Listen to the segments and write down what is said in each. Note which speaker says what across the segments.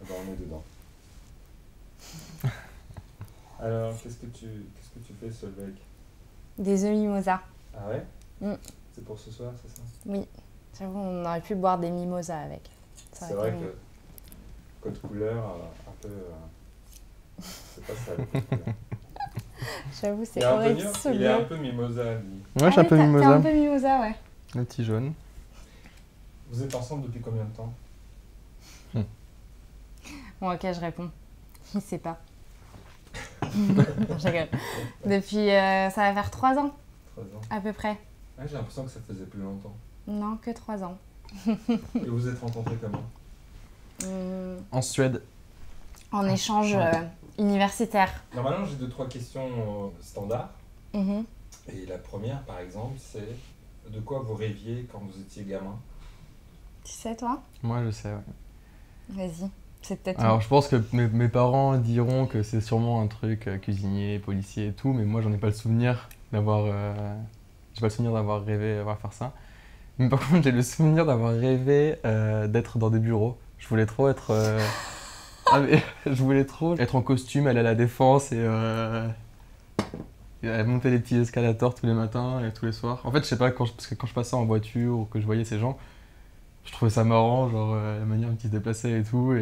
Speaker 1: avoir le nez dedans. Alors, qu'est-ce que tu fais, Solveig?
Speaker 2: Des œufs mimosa.
Speaker 1: Ah ouais?
Speaker 2: Mm.
Speaker 1: C'est pour ce soir, c'est ça?
Speaker 2: Oui, j'avoue, on aurait pu boire des mimosas avec. Ça
Speaker 1: C'est
Speaker 2: aurait
Speaker 1: vrai
Speaker 2: été
Speaker 1: que code couleur, un peu... c'est pas ça, le code couleur.
Speaker 2: J'avoue,
Speaker 1: Et
Speaker 2: c'est horrible.
Speaker 1: Antonio, il est un peu mimosa, lui.
Speaker 3: Ouais, je suis un peu
Speaker 2: T'es
Speaker 3: mimosa.
Speaker 2: un peu mimosa, ouais.
Speaker 3: Le petit jaune.
Speaker 1: Vous êtes ensemble depuis combien de temps?
Speaker 2: Bon, ok, je réponds. Il sait pas. Non, je rigole. Depuis, ça va faire 3 ans,
Speaker 1: 3 ans.
Speaker 2: à peu près.
Speaker 1: Ouais, j'ai l'impression que ça faisait plus longtemps.
Speaker 2: Non, que 3 ans.
Speaker 1: Et vous êtes rencontrés comment?
Speaker 3: En Suède.
Speaker 2: En échange universitaire.
Speaker 1: Normalement, j'ai 2-3 questions standards.
Speaker 2: Mhm.
Speaker 1: Et la première, par exemple, c'est de quoi vous rêviez quand vous étiez gamin?
Speaker 2: Tu sais, toi?
Speaker 3: Moi, je sais, ouais.
Speaker 2: Vas-y. C'est peut-être...
Speaker 3: Alors, je pense que mes parents diront que c'est sûrement un truc cuisinier, policier et tout, mais moi, j'en ai pas le souvenir d'avoir... J'ai pas le souvenir d'avoir rêvé avoir faire ça. Mais par contre, j'ai le souvenir d'avoir rêvé d'être dans des bureaux. Je voulais trop être... Ah, mais je voulais trop être en costume, aller à la défense et monter les petits escalators tous les matins et tous les soirs. En fait, je sais pas, parce que quand je passais en voiture ou que je voyais ces gens, je trouvais ça marrant, genre la manière dont ils se déplaçaient et tout.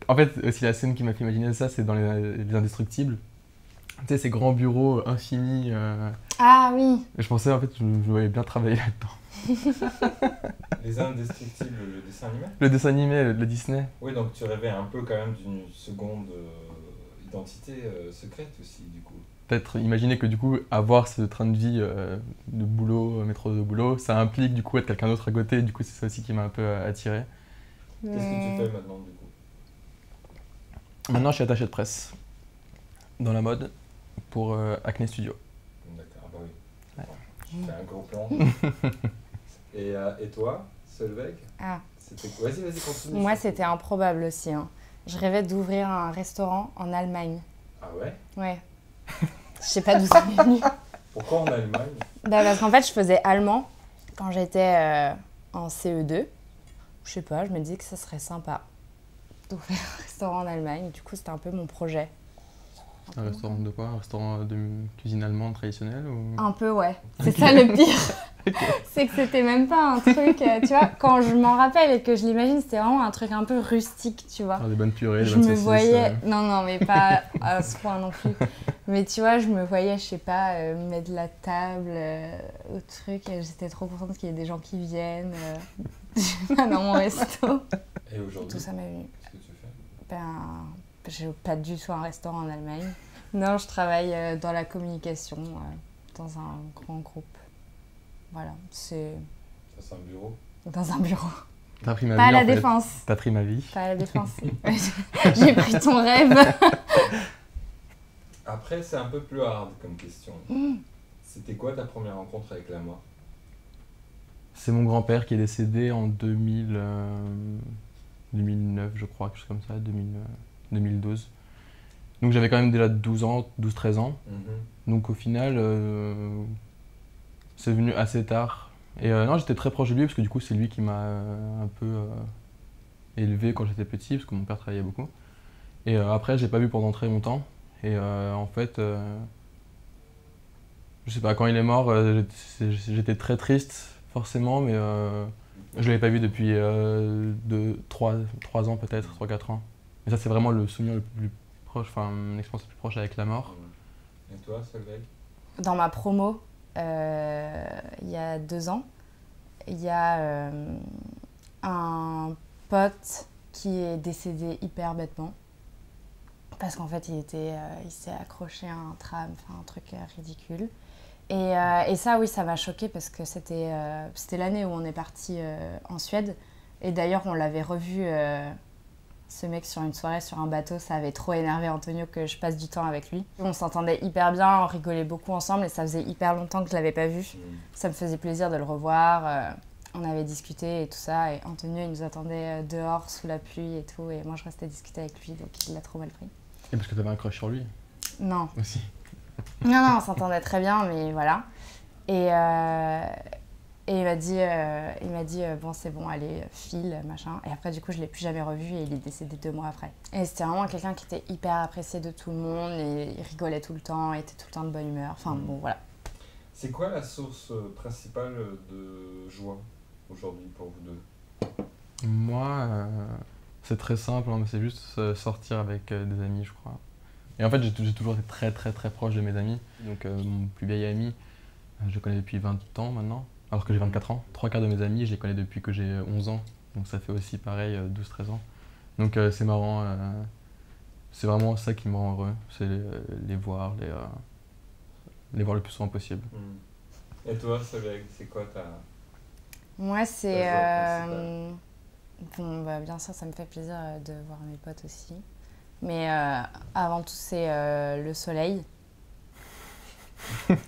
Speaker 3: En fait, aussi la scène qui m'a fait imaginer ça, c'est dans les Indestructibles. Tu sais, ces grands bureaux infinis.
Speaker 2: Ah oui.
Speaker 3: Et je pensais, en fait, je voyais bien travailler là-dedans.
Speaker 1: Les Indestructibles, le dessin animé?
Speaker 3: Le dessin animé, le Disney.
Speaker 1: Oui, donc tu rêvais un peu quand même d'une seconde identité secrète aussi, du coup.
Speaker 3: Peut-être imaginer que du coup, avoir ce train de vie de boulot, métro de boulot, ça implique du coup être quelqu'un d'autre à côté. Du coup, c'est ça aussi qui m'a un peu attiré.
Speaker 1: Qu'est-ce que tu fais maintenant, du coup?
Speaker 3: Maintenant, je suis attaché de presse dans la mode pour Acne Studio.
Speaker 1: D'accord, bah oui.
Speaker 3: Ouais.
Speaker 1: Je fais un gros plan. Et toi, Solveig?
Speaker 2: Ah.
Speaker 1: Vas-y, continue.
Speaker 2: Moi, c'était improbable aussi. Hein. Je rêvais d'ouvrir un restaurant en Allemagne.
Speaker 1: Ah ouais?
Speaker 2: Ouais. Je sais pas d'où ça m'est venu.
Speaker 1: Pourquoi en Allemagne?
Speaker 2: Bah, parce qu'en fait, je faisais allemand quand j'étais en CE2. Je sais pas, je me disais que ça serait sympa d'ouvrir un restaurant en Allemagne. Du coup, c'était un peu mon projet.
Speaker 3: Un restaurant de quoi? Un restaurant de cuisine allemande traditionnelle ou...
Speaker 2: Un peu, ouais. C'est ça le pire. C'est que c'était même pas un truc, tu vois, quand je m'en rappelle et que je l'imagine, c'était vraiment un truc un peu rustique, tu vois.
Speaker 3: Ah, des bonnes purées, des
Speaker 2: Je
Speaker 3: bonnes
Speaker 2: me
Speaker 3: saucisses.
Speaker 2: voyais, non, mais pas à ce point non plus. Mais tu vois, je me voyais, je sais pas, mettre la table au truc et j'étais trop contente qu'il y ait des gens qui viennent dans mon resto.
Speaker 1: Et aujourd'hui,
Speaker 2: Tout ça m'a venu.
Speaker 1: qu'est-ce que tu fais?
Speaker 2: Ben, j'ai pas du tout un restaurant en Allemagne. Non, je travaille dans la communication, dans un grand groupe. Voilà, c'est
Speaker 1: Ça, c'est un bureau.
Speaker 2: dans un bureau.
Speaker 3: T'as pris ma
Speaker 2: Pas à
Speaker 3: vie,
Speaker 2: la
Speaker 3: en fait.
Speaker 2: défense.
Speaker 3: T'as pris ma vie.
Speaker 2: Pas à la défense. J'ai pris ton rêve.
Speaker 1: Après, c'est un peu plus hard comme question. C'était quoi ta première rencontre avec la mort?
Speaker 3: C'est mon grand-père qui est décédé en 2009, je crois, quelque chose comme ça, 2012. Donc j'avais quand même déjà 12 ans, 12-13 ans. Donc au final, c'est venu assez tard. Et non, j'étais très proche de lui parce que du coup, c'est lui qui m'a un peu élevé quand j'étais petit, parce que mon père travaillait beaucoup. Et après, je l'ai pas vu pendant très longtemps. Et en fait, je sais pas, quand il est mort, j'étais très triste, forcément, mais je l'avais pas vu depuis 3 ans peut-être, 3-4 ans. Et ça, c'est vraiment le souvenir le plus proche, enfin, mon expérience la plus proche avec la mort.
Speaker 1: Et toi, Solveig?
Speaker 2: Dans ma promo, il y a 2 ans, il y a un pote qui est décédé hyper bêtement. Parce qu'en fait, il s'est accroché à un tram, enfin un truc ridicule. Et ça, oui, ça m'a choquée parce que c'était l'année où on est parti en Suède. Et d'ailleurs, on l'avait revu, ce mec, sur une soirée sur un bateau. Ça avait trop énervé Antonio que je passe du temps avec lui. On s'entendait hyper bien, on rigolait beaucoup ensemble et ça faisait hyper longtemps que je l'avais pas vu. Ça me faisait plaisir de le revoir. On avait discuté et tout ça. Et Antonio, il nous attendait dehors sous la pluie et tout. Et moi, je restais discuter avec lui, donc il l'a trop mal pris.
Speaker 3: Et parce que t'avais un crush sur lui
Speaker 2: Non.
Speaker 3: aussi.
Speaker 2: Non, on s'entendait très bien, mais voilà. Et il m'a dit bon, c'est bon, allez, file, machin. Et après, du coup, je l'ai plus jamais revu et il est décédé 2 mois après. Et c'était vraiment quelqu'un qui était hyper apprécié de tout le monde et il rigolait tout le temps, il était tout le temps de bonne humeur. Enfin, bon, voilà.
Speaker 1: C'est quoi la source principale de joie aujourd'hui pour vous deux?
Speaker 3: Moi, c'est très simple, hein, mais c'est juste sortir avec des amis, je crois. Et en fait, j'ai toujours été très très très proche de mes amis. Donc mon plus vieil ami, je le connais depuis 20 ans maintenant, alors que j'ai 24 ans. 3 quarts de mes amis, je les connais depuis que j'ai 11 ans. Donc ça fait aussi pareil, 12-13 ans. Donc c'est marrant, c'est vraiment ça qui me rend heureux, c'est les voir, les voir le plus souvent possible.
Speaker 1: Et toi, Solveig, c'est quoi ta...
Speaker 2: Moi, c'est...
Speaker 1: ta joie principale?
Speaker 2: Bon, bah, bien sûr, ça me fait plaisir de voir mes potes aussi. Mais avant tout, c'est le soleil.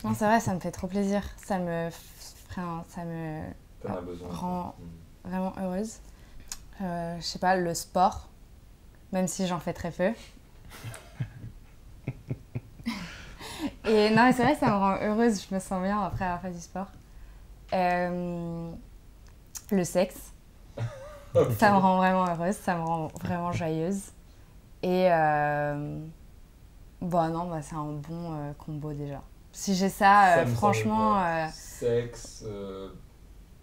Speaker 2: Non, c'est vrai, ça me fait trop plaisir. Ça me
Speaker 1: T'en as besoin.
Speaker 2: rend vraiment heureuse. Je sais pas, le sport, même si j'en fais très peu. Et non, mais c'est vrai, ça me rend heureuse. Je me sens bien après avoir fait du sport. Le sexe.
Speaker 1: Okay.
Speaker 2: Ça me rend vraiment heureuse, ça me rend vraiment joyeuse. Et bon, non, bah, c'est un bon combo déjà. Si j'ai ça, franchement,
Speaker 1: sexe,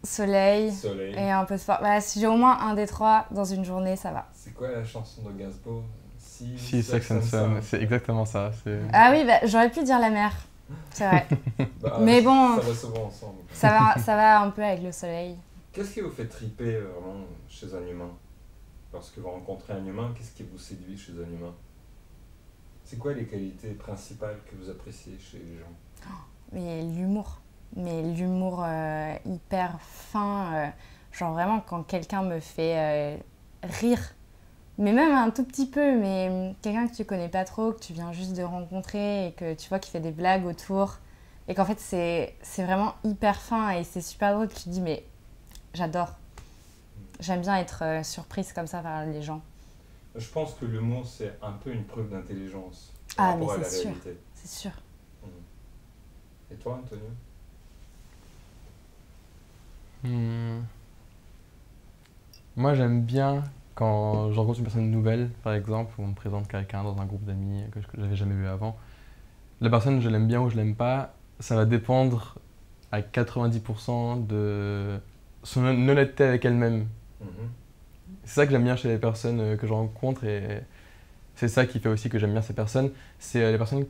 Speaker 2: soleil et un peu de sport. Bah, si j'ai au moins un des 3 dans une journée, ça va.
Speaker 1: C'est quoi la chanson de Gainsbourg?
Speaker 3: Si, Sex and Sun, c'est exactement ça.
Speaker 2: Ah oui, bah, j'aurais pu dire la mer, c'est vrai.
Speaker 1: Bah,
Speaker 2: mais bon,
Speaker 1: ça va souvent ensemble.
Speaker 2: ça va un peu avec le soleil.
Speaker 1: Qu'est-ce qui vous fait triper vraiment chez un humain? Lorsque vous rencontrez un humain, qu'est-ce qui vous séduit chez un humain? C'est quoi les qualités principales que vous appréciez chez les gens?
Speaker 2: Mais l'humour hyper fin, genre vraiment quand quelqu'un me fait rire, mais même un tout petit peu, mais quelqu'un que tu connais pas trop, que tu viens juste de rencontrer et que tu vois qu'il fait des blagues autour, et qu'en fait c'est vraiment hyper fin et c'est super drôle, tu te dis mais j'adore. J'aime bien être surprise comme ça par les gens.
Speaker 1: Je pense que l'humour, c'est un peu une preuve d'intelligence par rapport à la réalité.
Speaker 2: C'est sûr.
Speaker 1: Et toi, Antonio?
Speaker 3: Moi, j'aime bien quand je rencontre une personne nouvelle, par exemple, ou on me présente quelqu'un dans un groupe d'amis que je n'avais jamais vu avant. La personne, je l'aime bien ou je l'aime pas, ça va dépendre à 90% de son honnêteté avec elle-même. C'est ça que j'aime bien chez les personnes que je rencontre et c'est ça qui fait aussi que j'aime bien ces personnes. C'est les personnes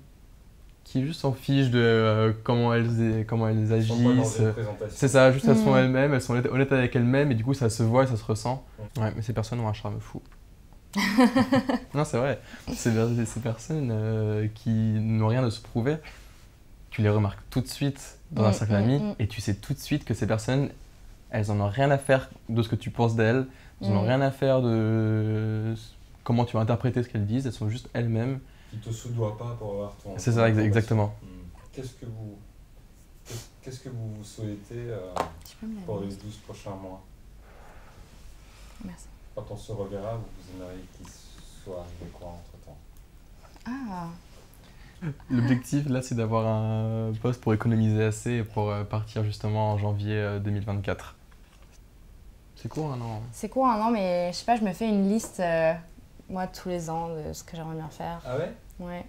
Speaker 3: qui juste s'en fichent de comment elles agissent. C'est ça, juste elles sont elles-mêmes, elles sont honnêtes avec elles-mêmes et du coup ça se voit et ça se ressent. Ouais, mais ces personnes ont un charme fou. Non, c'est vrai. Ces personnes qui n'ont rien à se prouver, tu les remarques tout de suite dans un cercle d'amis et tu sais tout de suite que ces personnes, elles en ont rien à faire de ce que tu penses d'elles, elles en ont rien à faire de comment tu vas interpréter ce qu'elles disent, elles sont juste elles-mêmes.
Speaker 1: Qui te soudoient pas pour avoir ton...
Speaker 3: C'est ça, exactement.
Speaker 1: Qu'est-ce que vous souhaitez pour les 12 prochains mois?
Speaker 2: Merci.
Speaker 1: Quand on se reverra, vous aimeriez qu'il soit arrivé quoi entre-temps?
Speaker 2: Ah.
Speaker 3: L'objectif là, c'est d'avoir un poste pour économiser assez pour partir justement en janvier 2024. C'est court un an.
Speaker 2: C'est court un an, mais je sais pas, je me fais une liste, moi, tous les ans, de ce que j'aimerais bien faire.
Speaker 1: Ah ouais?
Speaker 2: Ouais.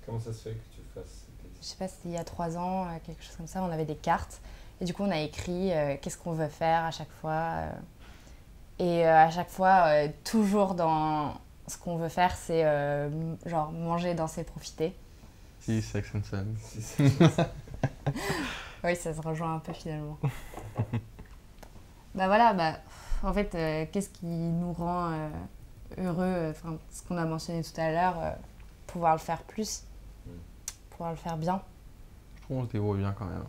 Speaker 1: Comment ça se fait que tu fasses cette liste?
Speaker 2: Je sais pas, c'était il y a 3 ans, quelque chose comme ça, on avait des cartes. Et du coup, on a écrit qu'est-ce qu'on veut faire à chaque fois. Et à chaque fois, toujours dans ce qu'on veut faire, c'est genre manger, danser, profiter.
Speaker 3: Si, Sex and Sun.
Speaker 2: Oui, ça se rejoint un peu finalement. Bah voilà, bah, en fait, qu'est-ce qui nous rend heureux, ce qu'on a mentionné tout à l'heure, pouvoir le faire plus, pouvoir le faire bien.
Speaker 3: Je trouve qu'on se débrouille bien quand même.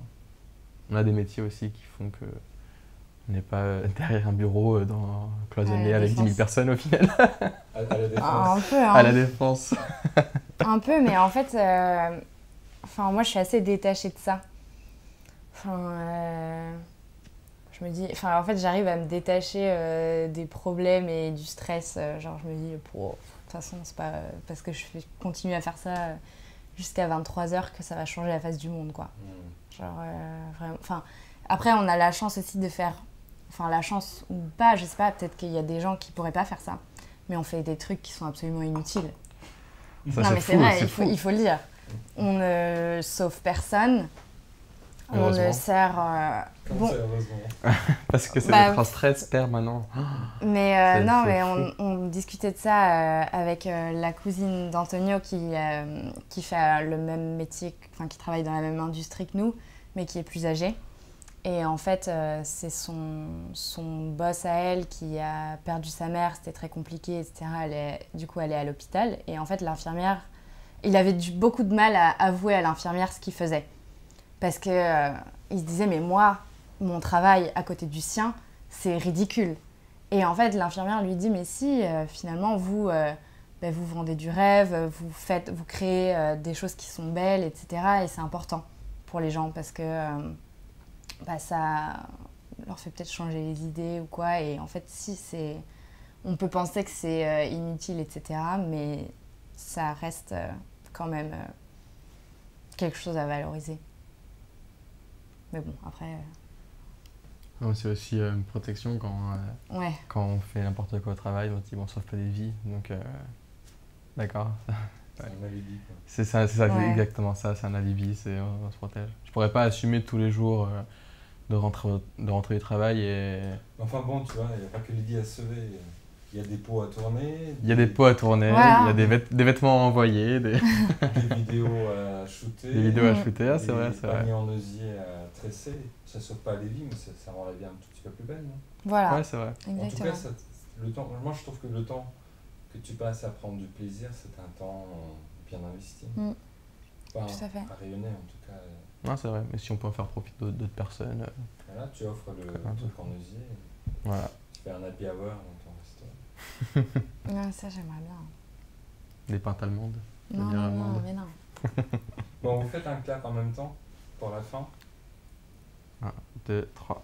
Speaker 3: On a des métiers aussi qui font que on n'est pas derrière un bureau cloisonné avec 10 000 personnes au final.
Speaker 1: À la défense.
Speaker 2: Un peu, hein.
Speaker 3: À la défense.
Speaker 2: Un peu, mais en fait, moi je suis assez détachée de ça. Je me dis, en fait, j'arrive à me détacher des problèmes et du stress. Genre, je me dis, de toute façon, c'est pas parce que je continue à faire ça jusqu'à 23h que ça va changer la face du monde, quoi. Genre, vraiment. Après, on a la chance aussi de faire... Enfin, la chance ou pas, je sais pas, peut-être qu'il y a des gens qui pourraient pas faire ça. Mais on fait des trucs qui sont absolument inutiles.
Speaker 3: Ça,
Speaker 2: Non,
Speaker 3: c'est
Speaker 2: mais c'est
Speaker 3: fou,
Speaker 2: vrai,
Speaker 3: c'est fou.
Speaker 2: il faut le dire. On ne sauve personne. On
Speaker 3: Heureusement.
Speaker 2: ne sert...
Speaker 1: Comment
Speaker 2: bon,
Speaker 1: ça, heureusement?
Speaker 3: Parce que c'est
Speaker 2: Bah,
Speaker 3: d'être en stress permanent.
Speaker 2: mais
Speaker 3: C'est-
Speaker 2: non,
Speaker 3: c'est
Speaker 2: mais
Speaker 3: fou.
Speaker 2: on discutait de ça avec la cousine d'Antonio qui fait le même métier, enfin qui travaille dans la même industrie que nous, mais qui est plus âgée. Et en fait, c'est son boss à elle qui a perdu sa mère, c'était très compliqué, etc. Du coup, elle est à l'hôpital. Et en fait, l'infirmière, il avait beaucoup de mal à avouer à l'infirmière ce qu'il faisait. Parce que il se disait, mais moi, mon travail à côté du sien, c'est ridicule. Et en fait, l'infirmière lui dit, mais si, finalement, vous vendez du rêve, vous créez des choses qui sont belles, etc. Et c'est important pour les gens parce que ça leur fait peut-être changer les idées ou quoi. Et en fait, si, on peut penser que c'est inutile, etc. Mais ça reste quand même quelque chose à valoriser. Mais bon, après...
Speaker 3: Non, c'est aussi une protection
Speaker 2: ouais.
Speaker 3: quand on fait n'importe quoi au travail, on se dit bon, on sauve pas des vies, donc d'accord.
Speaker 1: C'est un alibi, quoi.
Speaker 3: C'est ça, c'est
Speaker 2: Ouais.
Speaker 3: exactement ça, c'est un alibi, on se protège. Je pourrais pas assumer tous les jours de rentrer du travail et
Speaker 1: Enfin bon, tu vois, il n'y a pas que Lydie à sauver. Il y a des pots à tourner.
Speaker 3: il y a des pots à tourner,
Speaker 2: Voilà.
Speaker 3: il y a des vêtements à envoyer, des
Speaker 1: vidéos à shooter.
Speaker 3: des vidéos à shooter, ah, c'est vrai, c'est
Speaker 1: Des
Speaker 3: vrai.
Speaker 1: paniers en osier à tresser. Ça sauve pas les vies, mais ça rend la vie un tout petit peu plus belle, non?
Speaker 2: Voilà,
Speaker 3: Ouais, c'est vrai.
Speaker 1: En tout
Speaker 2: exactement.
Speaker 1: cas, le temps, moi je trouve que le temps que tu passes à prendre du plaisir, c'est un temps bien investi.
Speaker 2: Mm.
Speaker 1: Pas
Speaker 2: Tout à fait.
Speaker 1: à rayonner en tout cas.
Speaker 3: Non, c'est vrai, mais si on peut en faire profiter d'autres personnes,
Speaker 1: Voilà, tu offres le
Speaker 3: Très bien.
Speaker 1: truc en osier,
Speaker 3: voilà.
Speaker 1: tu fais un happy hour dans ton restaurant.
Speaker 2: Non, ça, j'aimerais bien.
Speaker 3: Des pintes allemandes.
Speaker 2: Non,
Speaker 3: bière
Speaker 2: non,
Speaker 3: allemande.
Speaker 2: non, mais non.
Speaker 1: Bon, vous faites un clap en même temps pour la fin.
Speaker 3: 1, 2, 3.